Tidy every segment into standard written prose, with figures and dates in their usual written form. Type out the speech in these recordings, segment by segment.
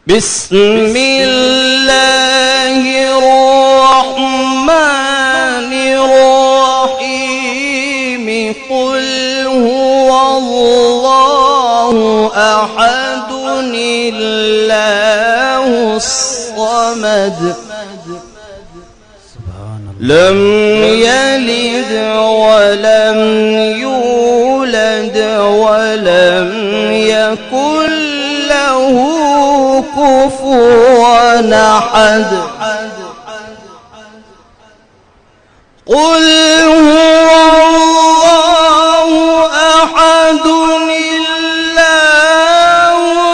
بسم الله الرحمن الرحيم قل هو الله أحد الله الصمد لم يلد ولم يولد ولم يكن له كفوا أحد قل هو الله أحد الله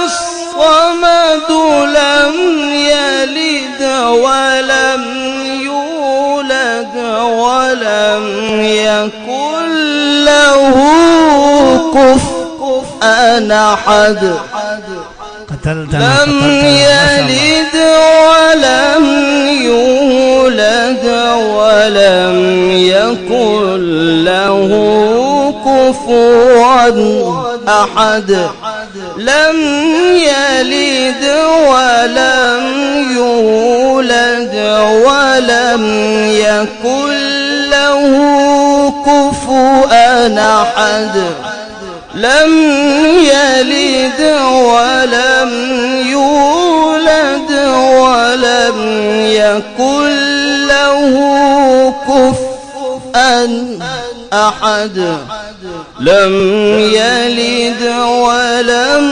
الصمد لم يلد ولم يولد ولم يكن له كفوا أحد لم يلد ولم يولد ولم يكن له كفوا أحد لم يلد ولم يولد ولم يكن له كفوا أحد لم يلد ولم يولد ولم يكن له كفوا أحد لم يلد ولم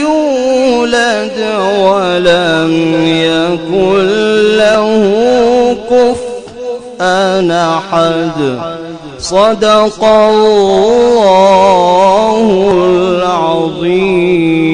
يولد ولم يكن له كفوا أحد صدق الله العظيم.